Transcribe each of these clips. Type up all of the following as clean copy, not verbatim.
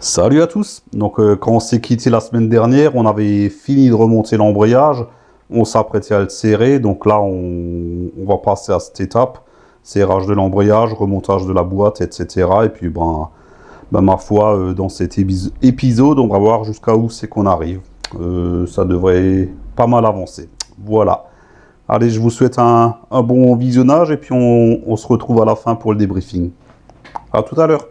Salut à tous. Donc quand on s'est quitté la semaine dernière, on avait fini de remonter l'embrayage, on s'apprêtait à le serrer, donc là on va passer à cette étape, serrage de l'embrayage, remontage de la boîte, etc. Et puis ma foi, dans cet épisode, on va voir jusqu'à où c'est qu'on arrive. Ça devrait pas mal avancer. Voilà. Allez, je vous souhaite un bon visionnage et puis on se retrouve à la fin pour le débriefing. À tout à l'heure.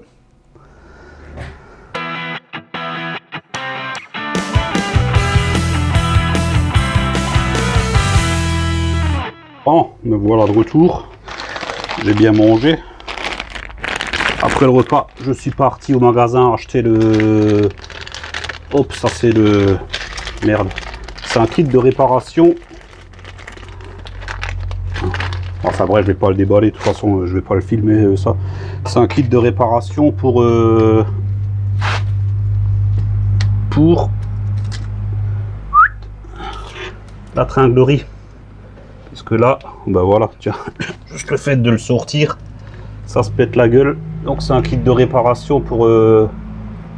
Bon, me voilà de retour. J'ai bien mangé. Après le repas, je suis parti au magasin acheter le... Hop, ça c'est le... Merde. C'est un kit de réparation. Enfin bref, je vais pas le déballer, de toute façon, je vais pas le filmer, ça. C'est un kit de réparation pour la tringlerie. Parce que là, ben voilà, tiens, juste le fait de le sortir, ça se pète la gueule. Donc c'est un kit de réparation pour...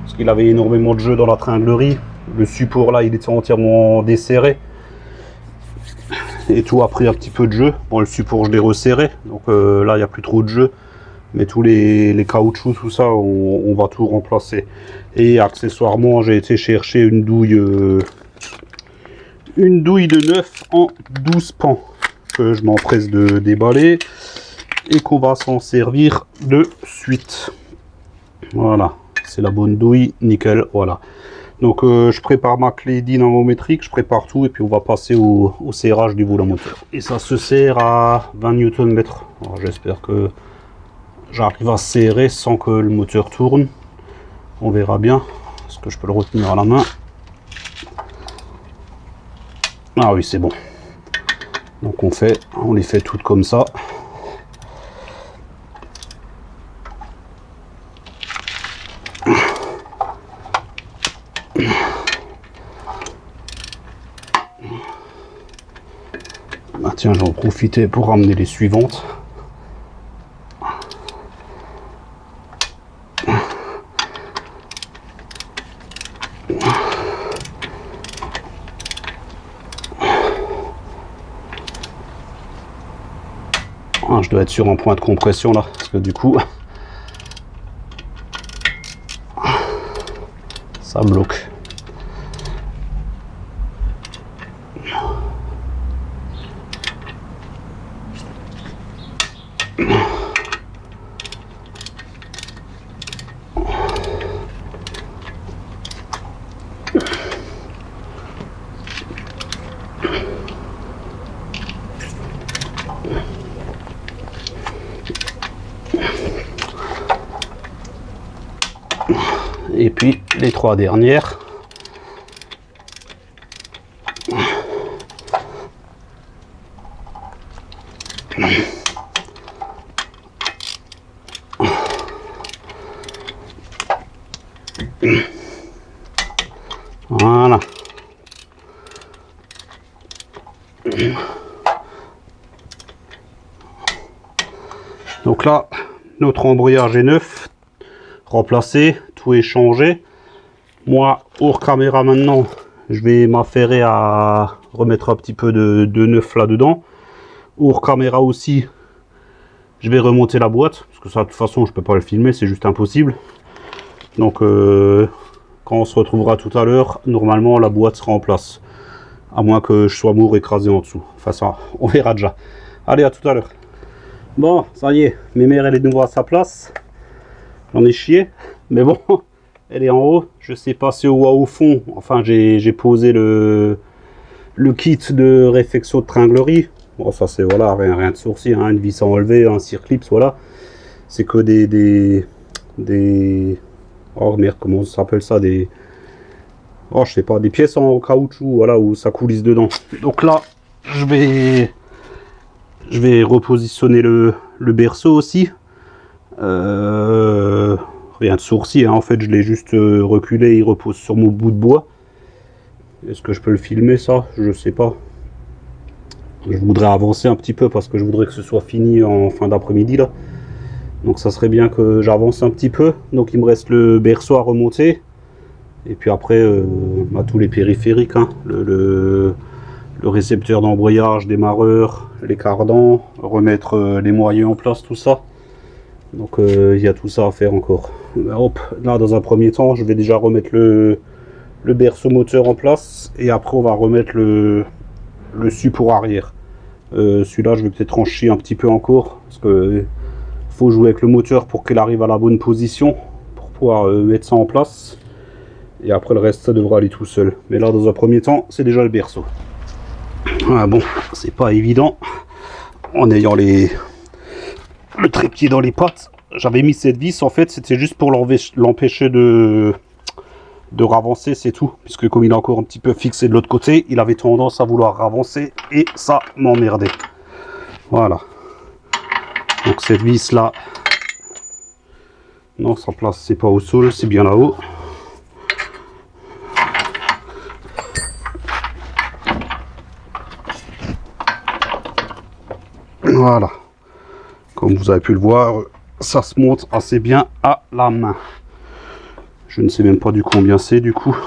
parce qu'il avait énormément de jeux dans la tringlerie. Le support là, il était entièrement desserré. Et tout a pris un petit peu de jeu. Bon, le support, je l'ai resserré. Donc là, il n'y a plus trop de jeu. Mais tous les caoutchoucs, tout ça, on va tout remplacer. Et accessoirement, j'ai été chercher une douille de 9 en 12 pans. Que je m'empresse de déballer. Et qu'on va s'en servir de suite. Voilà. C'est la bonne douille. Nickel. Voilà. Donc je prépare ma clé dynamométrique, je prépare tout et puis on va passer au serrage du volant moteur. Et ça se serre à 20 Nm. J'espère que j'arrive à serrer sans que le moteur tourne. On verra bien. Est-ce que je peux le retenir à la main? Ah oui, c'est bon. Donc on les fait toutes comme ça. Ah tiens, j'en profiter pour ramener les suivantes. Ah, je dois être sur un point de compression là, parce que du coup, ça bloque. Et puis les trois dernières. Voilà. Donc là, notre embrayage est neuf, remplacé, tout est changé. Moi, hors caméra maintenant, je vais m'affairer à remettre un petit peu de neuf là-dedans. Hors caméra aussi, je vais remonter la boîte, parce que ça, de toute façon, je peux pas le filmer, c'est juste impossible. Donc, quand on se retrouvera tout à l'heure, normalement, la boîte sera en place. À moins que je sois mort écrasé en dessous. Enfin, ça, on verra déjà. Allez, à tout à l'heure. Bon, ça y est, mémère, elle est de nouveau à sa place. J'en ai chié, mais bon, elle est en haut. Je sais passer au fond. Enfin, j'ai posé le kit de réfection de tringlerie. Bon, ça c'est voilà, rien de sourcil, hein, une vis à enlever, un circlips, voilà. C'est que des oh merde, comment ça s'appelle ça, oh je sais pas, des pièces en caoutchouc, voilà, où ça coulisse dedans. Donc là, je vais repositionner le berceau aussi. Rien de sourcil, hein. En fait je l'ai juste reculé, il repose sur mon bout de bois. Est-ce que je peux le filmer ça? Je sais pas. Je voudrais avancer un petit peu parce que je voudrais que ce soit fini en fin d'après-midi là. Donc ça serait bien que j'avance un petit peu. Donc il me reste le berceau à remonter. Et puis après, tous les périphériques, hein, le récepteur d'embrayage, démarreur, les cardans, remettre les moyens en place, tout ça. Donc il y a tout ça à faire encore. Hop, là dans un premier temps, je vais déjà remettre le berceau moteur en place. Et après on va remettre le support arrière. Celui-là je vais peut-être en chier un petit peu encore. Parce que faut jouer avec le moteur pour qu'il arrive à la bonne position. Pour pouvoir mettre ça en place. Et après le reste ça devra aller tout seul. Mais là dans un premier temps c'est déjà le berceau. Ah, bon, c'est pas évident en ayant le trépied dans les pattes. J'avais mis cette vis, en fait c'était juste pour l'empêcher de ravancer, c'est tout. Puisque comme il est encore un petit peu fixé de l'autre côté, il avait tendance à vouloir ravancer et ça m'emmerdait. Voilà. Donc cette vis là, non, sa place c'est pas au sol, c'est bien là-haut. Voilà, comme vous avez pu le voir, ça se monte assez bien à la main. Je ne sais même pas du combien c'est du coup.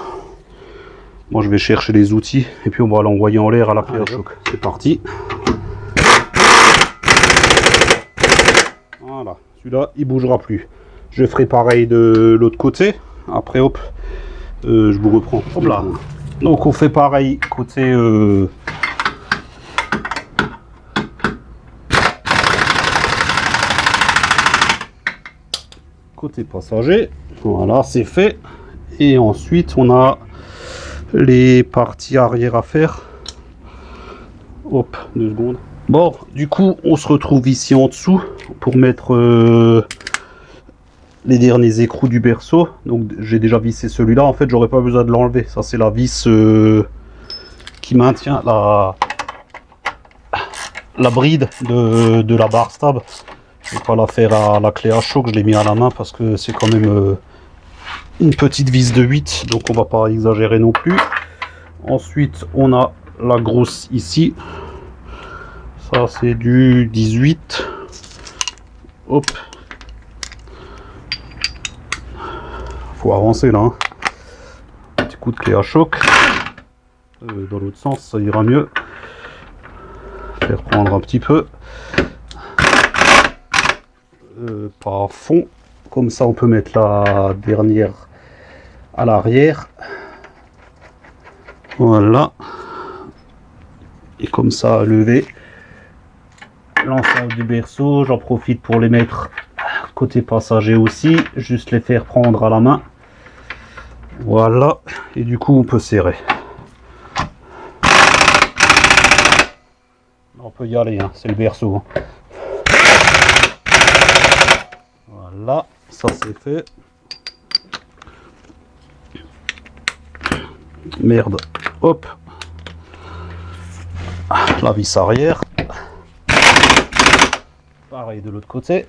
Moi je vais chercher les outils et puis on va l'envoyer en l'air à la clé à choc. C'est parti. Voilà, celui-là il bougera plus. Je ferai pareil de l'autre côté. Après hop, je vous reprends. Hop là. Donc on fait pareil côté côté passager. Voilà, c'est fait. Et ensuite on a les parties arrière à faire. Hop, 2 secondes. Bon, du coup on se retrouve ici en dessous pour mettre les derniers écrous du berceau. Donc j'ai déjà vissé celui-là. En fait j'aurais pas besoin de l'enlever. Ça c'est la vis qui maintient la bride de la barre stable. Je vais pas la faire à la clé à choc, je l'ai mis à la main parce que c'est quand même une petite vis de 8, donc on va pas exagérer non plus. Ensuite on a la grosse ici, ça c'est du 18. Hop, faut avancer là, hein. Petit coup de clé à choc, dans l'autre sens ça ira mieux, faire prendre un petit peu. Pas à fond, comme ça on peut mettre la dernière à l'arrière, voilà, et comme ça à lever l'ensemble du berceau. J'en profite pour les mettre côté passager aussi, juste les faire prendre à la main, voilà, et du coup on peut serrer. On peut y aller, hein, c'est le berceau, hein. Voilà, ça c'est fait. Merde, hop. La vis arrière. Pareil de l'autre côté.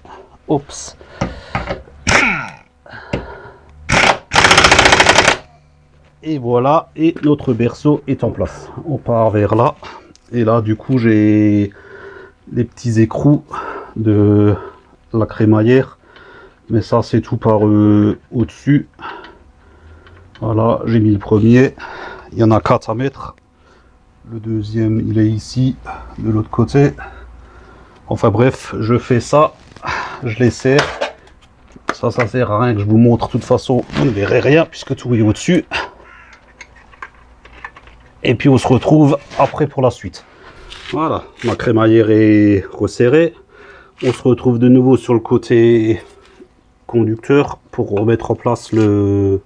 Oups. Et voilà, et notre berceau est en place. On part vers là. Et là, du coup, j'ai les petits écrous de la crémaillère. Mais ça c'est tout par au-dessus. Voilà, j'ai mis le premier. Il y en a 4 à mettre. Le deuxième il est ici, de l'autre côté. Enfin bref, je fais ça, je les serre. Ça sert à rien que je vous montre. De toute façon, vous ne verrez rien puisque tout est au-dessus. Et puis on se retrouve après pour la suite. Voilà, ma crémaillère est resserrée. On se retrouve de nouveau sur le côté conducteur pour remettre en place le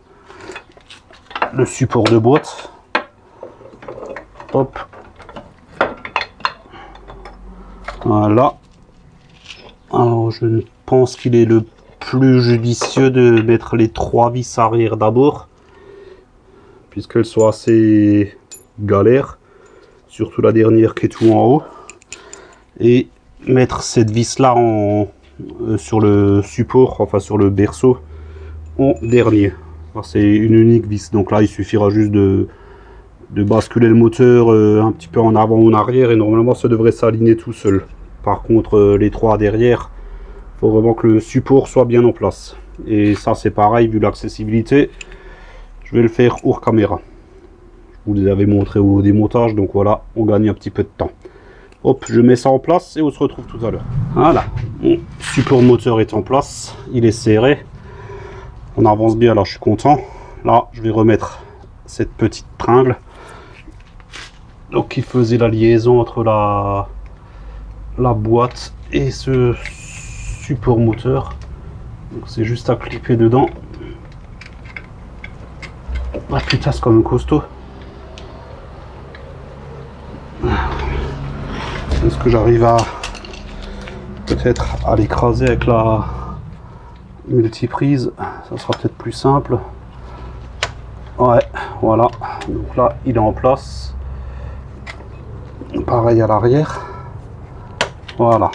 support de boîte. Hop, voilà. Alors je pense qu'il est le plus judicieux de mettre les 3 vis arrière d'abord, puisqu'elles sont assez galères, surtout la dernière qui est tout en haut, et mettre cette vis là sur le support, enfin sur le berceau en dernier. C'est une unique vis, donc là il suffira juste de basculer le moteur un petit peu en avant ou en arrière et normalement ça devrait s'aligner tout seul. Par contre les 3 derrière, faut vraiment que le support soit bien en place. Et ça c'est pareil, vu l'accessibilité, je vais le faire hors caméra. Je vous les avais montré au démontage, donc voilà, on gagne un petit peu de temps. Hop, je mets ça en place et on se retrouve tout à l'heure. Voilà, mon support moteur est en place, il est serré. On avance bien, là je suis content. Là, je vais remettre cette petite tringle. Donc qui faisait la liaison entre la boîte et ce support moteur. Donc c'est juste à clipper dedans. Ah putain, c'est quand même costaud. Est-ce que j'arrive à peut-être à l'écraser avec la multiprise? Ça sera peut-être plus simple. Ouais, voilà. Donc là, il est en place. Pareil à l'arrière. Voilà.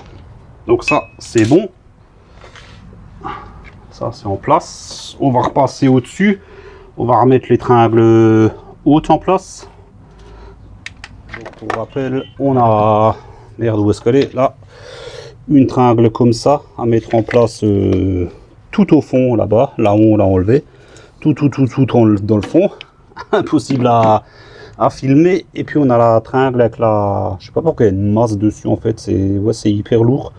Donc ça, c'est bon. Ça, c'est en place. On va repasser au-dessus. On va remettre les tringles hautes en place. Donc, pour rappel, on a... Merde, où est-ce qu'elle est? Là. Une tringle comme ça à mettre en place tout au fond là-bas. Là où on l'a enlevé. Tout dans le fond. Impossible à filmer. Et puis on a la tringle avec la... Je sais pas pourquoi il y a une masse dessus en fait. C'est ouais, c'est hyper lourd.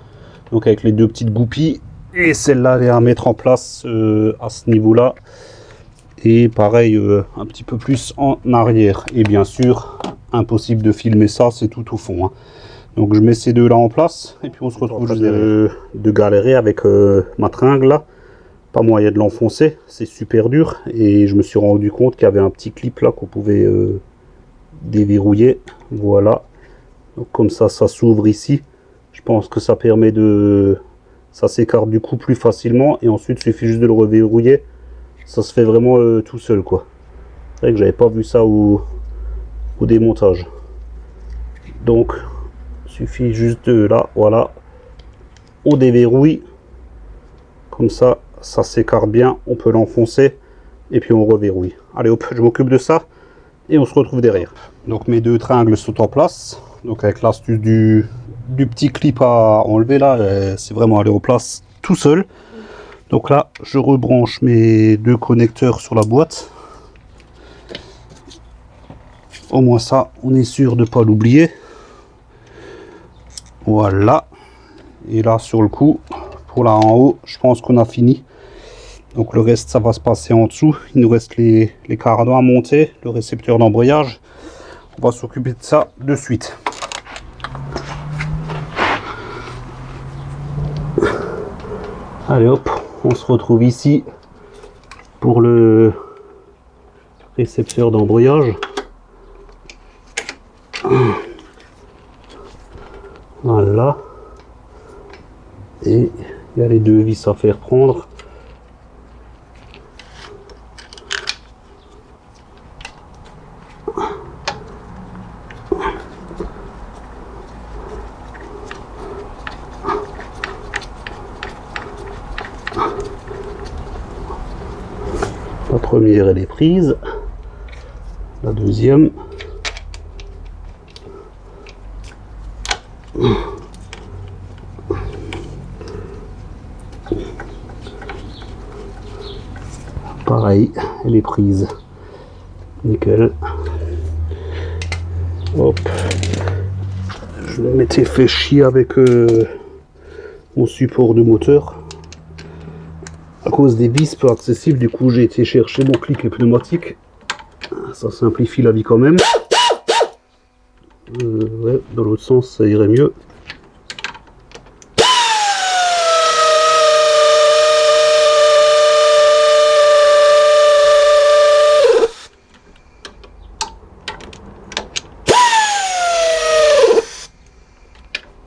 Donc avec les deux petites goupilles. Et celle-là, elle est à mettre en place à ce niveau-là. Et pareil, un petit peu plus en arrière. Et bien sûr, impossible de filmer ça, c'est tout au fond. Hein. Donc je mets ces deux-là en place. Et puis on se retrouve de galérer avec ma tringle là. Pas moyen de l'enfoncer, c'est super dur. Et je me suis rendu compte qu'il y avait un petit clip là qu'on pouvait déverrouiller. Voilà. Donc comme ça s'ouvre ici. Je pense que ça permet de... Ça s'écarte du coup plus facilement. Et ensuite, il suffit juste de le reverrouiller. Ça se fait vraiment tout seul quoi. C'est vrai que j'avais pas vu ça au démontage. Donc, il suffit juste de là, voilà. On déverrouille. Comme ça, ça s'écarte bien. On peut l'enfoncer. Et puis on reverrouille. Allez hop, je m'occupe de ça. Et on se retrouve derrière. Donc mes deux tringles sont en place. Donc avec l'astuce du petit clip à enlever là, c'est vraiment aller en place tout seul. Donc là, je rebranche mes deux connecteurs sur la boîte. Au moins ça, on est sûr de ne pas l'oublier. Voilà. Et là, sur le coup, pour là en haut, je pense qu'on a fini. Donc le reste, ça va se passer en dessous. Il nous reste les cardans à monter, le récepteur d'embrayage. On va s'occuper de ça de suite. Allez hop, on se retrouve ici pour le récepteur d'embrayage. Voilà. Et il y a les deux vis à faire prendre. La première elle est prise, la deuxième pareil, elle est prise, nickel. Hop, je m'étais fait chier avec mon support de moteur. À cause des vis peu accessibles, du coup j'ai été chercher mon clic pneumatique. Ça simplifie la vie quand même. Ouais, dans l'autre sens ça irait mieux.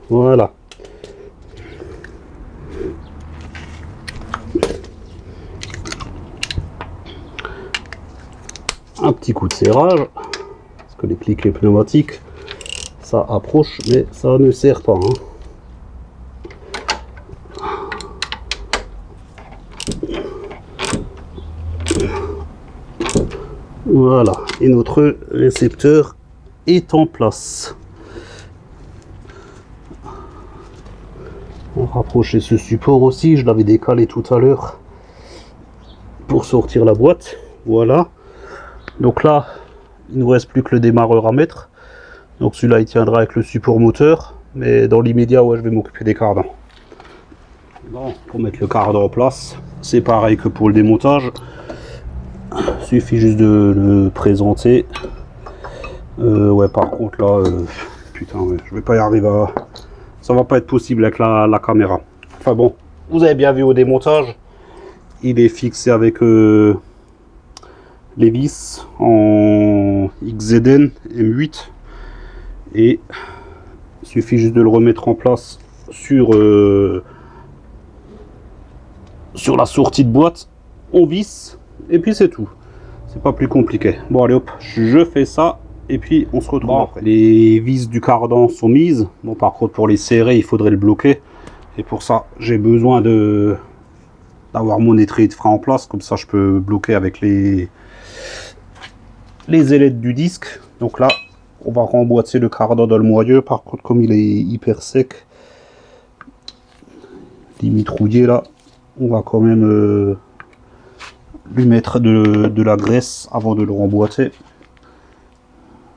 Voilà. Un petit coup de serrage, parce que les cliquets pneumatiques, ça approche, mais ça ne serre pas. Hein. Voilà, et notre récepteur est en place. rapprocher ce support aussi, je l'avais décalé tout à l'heure pour sortir la boîte. Voilà, donc là il ne nous reste plus que le démarreur à mettre, donc celui-là il tiendra avec le support moteur, mais dans l'immédiat ouais, je vais m'occuper des cardans. Bon, pour mettre le cardan en place, c'est pareil que pour le démontage, il suffit juste de le présenter. Ouais, par contre là, putain, ouais, je vais pas y arriver à... Ça va pas être possible avec la caméra. Enfin bon, vous avez bien vu au démontage, il est fixé avec les vis en XZN M8. Et il suffit juste de le remettre en place sur la sortie de boîte, on visse, et puis c'est tout. C'est pas plus compliqué. Bon allez hop, je fais ça. Et puis on se retrouve après. Les vis du cardan sont mises. Bon, par contre pour les serrer il faudrait le bloquer. Et pour ça j'ai besoin d'avoir mon étrier de frein en place. Comme ça je peux bloquer avec les ailettes du disque. Donc là on va remboîter le cardan dans le moyeu. Par contre comme il est hyper sec, limite rouillé là, on va quand même lui mettre de la graisse avant de le remboîter.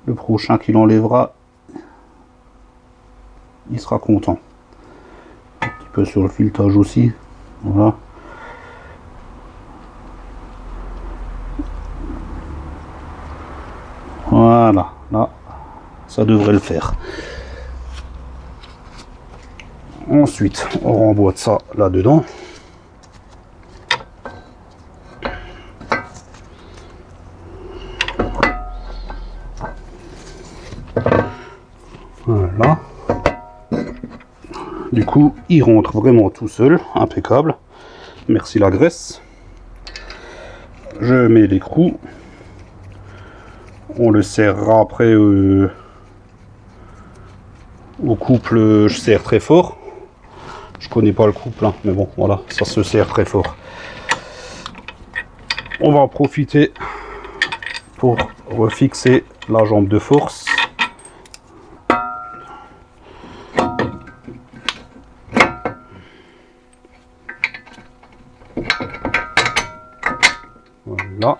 Le prochain qui l'enlèvera, il sera content. Un petit peu sur le filetage aussi. Voilà. Voilà, là, ça devrait le faire. Ensuite, on remboîte ça là-dedans. Voilà. Du coup, il rentre vraiment tout seul, impeccable. Merci la graisse. Je mets l'écrou. On le serrera après au couple. Je serre très fort. Je connais pas le couple, hein, mais bon, voilà, ça se serre très fort. On va en profiter pour refixer la jambe de force. Voilà.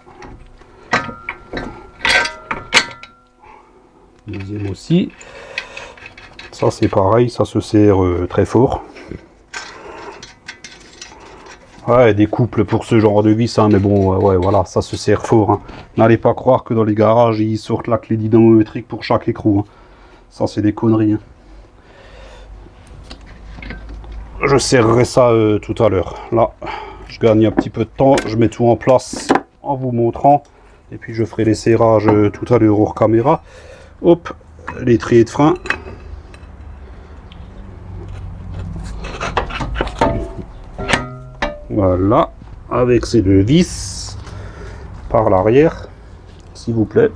Deuxième aussi. Ça c'est pareil, ça se serre très fort. Ouais, des couples pour ce genre de vis, hein, mais bon, ouais, voilà, ça se serre fort. Hein. N'allez pas croire que dans les garages, ils sortent la clé dynamométrique pour chaque écrou. Hein. Ça, c'est des conneries. Hein. Je serrerai ça tout à l'heure. Là, je gagne un petit peu de temps, je mets tout en place en vous montrant. Et puis, je ferai les serrages tout à l'heure hors caméra. Hop, l'étrier de frein. Voilà, avec ces deux vis par l'arrière, s'il vous plaît.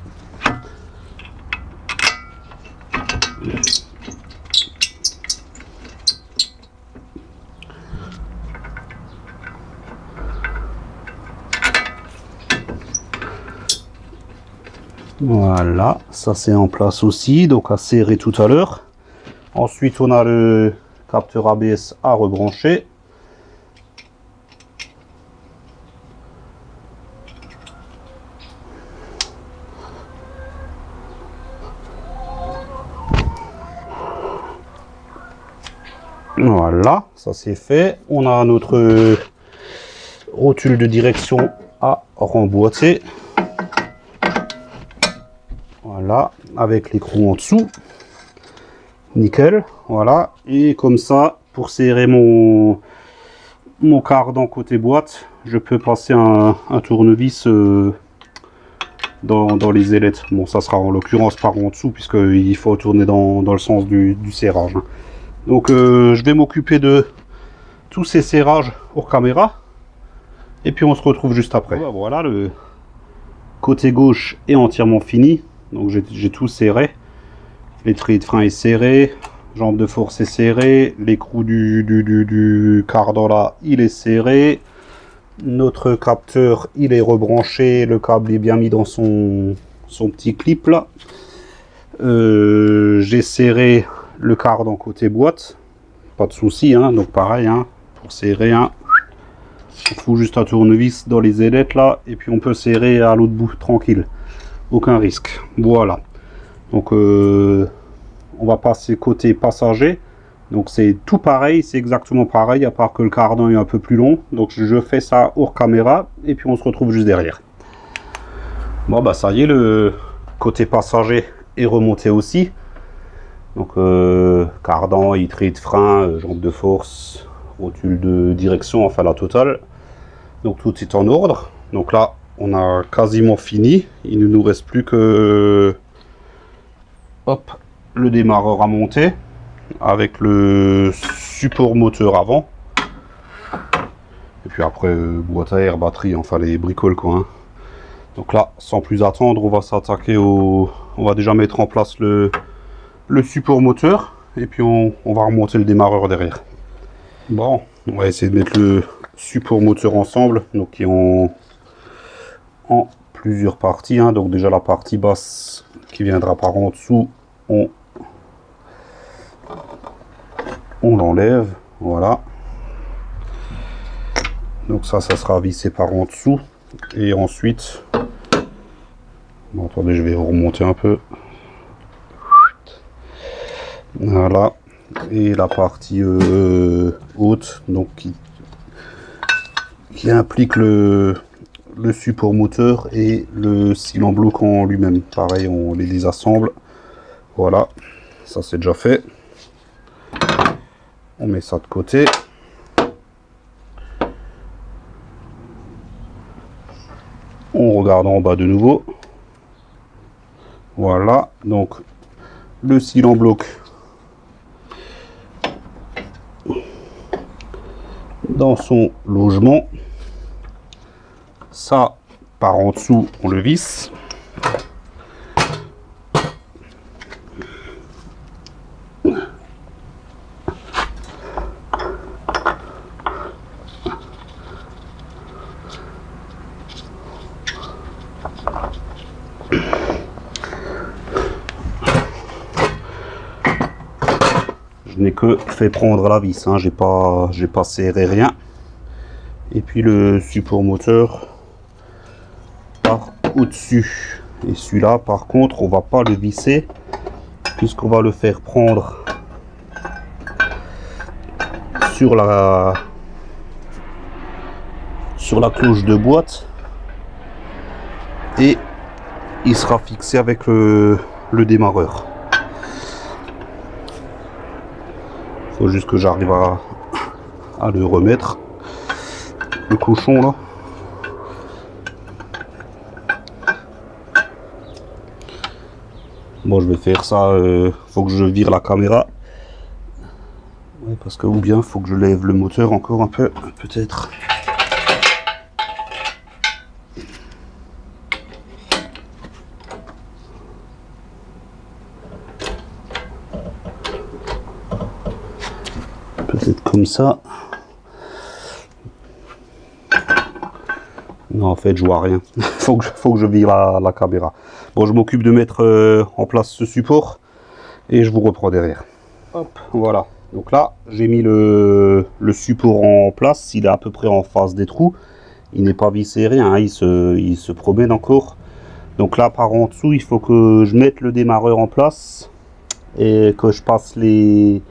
Voilà, ça c'est en place aussi, donc à serrer tout à l'heure. Ensuite, on a le capteur ABS à rebrancher. Voilà, ça c'est fait. On a notre rotule de direction à remboîter. Voilà, avec l'écrou en dessous. Nickel, voilà. Et comme ça, pour serrer mon cardan côté boîte, je peux passer un tournevis dans les ailettes. Bon, ça sera en l'occurrence par en dessous, puisqu'il faut tourner dans le sens du serrage. Donc je vais m'occuper de tous ces serrages hors caméra. Et puis on se retrouve juste après. Voilà, le côté gauche est entièrement fini. Donc j'ai tout serré. L'étrier de frein est serré. Jambe de force est serrée. L'écrou du cardan là, il est serré. Notre capteur, il est rebranché. Le câble est bien mis dans son petit clip là. J'ai serré le cardan côté boîte. pas de souci, hein. Donc pareil, hein, pour serrer, hein, on fout juste un tournevis dans les ailettes là, et puis on peut serrer à l'autre bout tranquille, aucun risque. Voilà, donc on va passer côté passager. Donc c'est tout pareil, c'est exactement pareil, à part que le cardan est un peu plus long. Donc je fais ça hors caméra, et puis on se retrouve juste derrière. Bon bah ça y est, le côté passager est remonté aussi. Donc cardan, étrier de frein, jambe de force, rotule de direction, enfin la totale. Donc tout est en ordre. Donc là on a quasiment fini. Il ne nous reste plus que hop, le démarreur à monter avec le support moteur avant. Et puis après boîte à air, batterie, enfin les bricoles quoi, hein. Donc là, sans plus attendre, on va s'attaquer au... On va déjà mettre en place le support moteur. Et puis on va remonter le démarreur derrière. Bon, on va essayer de mettre le support moteur ensemble. Donc qui est en plusieurs parties, hein. Donc déjà la partie basse qui viendra par en dessous, on l'enlève. Voilà. Donc ça sera vissé par en dessous. Et ensuite... Bon, attendez, je vais remonter un peu. Voilà. Et la partie haute, donc qui implique le support moteur et le cylindre bloquant lui-même. Pareil, on les désassemble. Voilà, ça c'est déjà fait. On met ça de côté. On regarde en bas de nouveau. Voilà, donc le cylindre bloc dans son logement. Ça, par en dessous, on le visse. Je n'ai que fait prendre la vis, hein. J'ai pas serré rien. Et puis le support moteur par au-dessus. Et celui-là, par contre, on va pas le visser puisqu'on va le faire prendre sur la cloche de boîte et il sera fixé avec le démarreur. Faut juste que j'arrive à le remettre, le cochon là. Bon, je vais faire ça, faut que je vire la caméra. Ouais, parce que ou bien faut que je lève le moteur encore un peu, peut-être. Peut-être comme ça. Non, en fait, je vois rien. faut que je vire la caméra. Bon, je m'occupe de mettre en place ce support et je vous reprends derrière. Hop, voilà. Donc là, j'ai mis le support en place. Il est à peu près en face des trous. Il n'est pas vissé, rien, hein. Il se promène encore. Donc là, par en dessous, il faut que je mette le démarreur en place et que je passe les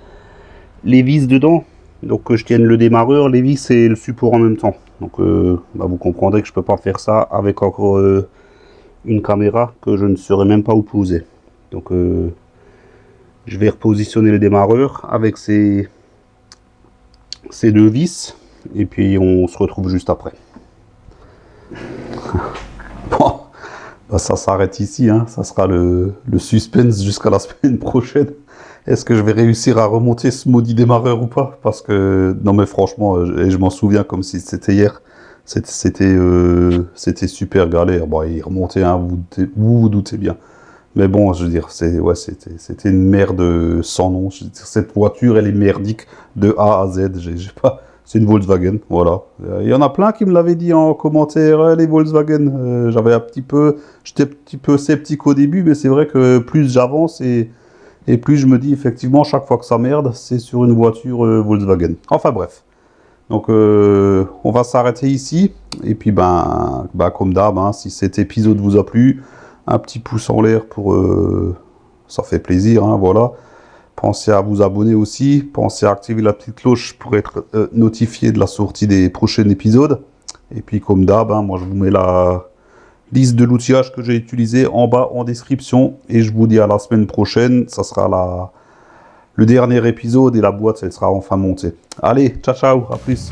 vis dedans. Donc que je tienne le démarreur, les vis et le support en même temps. Donc bah, vous comprendrez que je peux pas faire ça avec encore une caméra que je ne saurais même pas où poser. Donc je vais repositionner le démarreur avec ces deux vis et puis on se retrouve juste après. Bon, bah ça s'arrête ici, hein. Ça sera le suspense jusqu'à la semaine prochaine. Est-ce que je vais réussir à remonter ce maudit démarreur ou pas? Parce que, non mais franchement, et je m'en souviens comme si c'était hier, c'était super galère. Bon, il remontait, hein, vous vous doutez bien. Mais bon, je veux dire, c'était une merde sans nom. Je veux dire, cette voiture, elle est merdique de A à Z. J'ai pas, c'est une Volkswagen, voilà. Il y en a plein qui me l'avaient dit en commentaire, les Volkswagen. J'étais un petit peu sceptique au début, mais c'est vrai que plus j'avance et Et plus je me dis effectivement chaque fois que ça merde, c'est sur une voiture Volkswagen. Enfin bref. Donc on va s'arrêter ici. Et puis comme d'hab, hein, si cet épisode vous a plu, un petit pouce en l'air pour ça fait plaisir, hein, voilà. Pensez à vous abonner aussi, pensez à activer la petite cloche pour être notifié de la sortie des prochains épisodes. Et puis comme d'hab, hein, moi je vous mets la liste de l'outillage que j'ai utilisé en bas en description. Et je vous dis à la semaine prochaine, ça sera le dernier épisode et la boîte elle sera enfin montée. Allez, ciao ciao, à plus.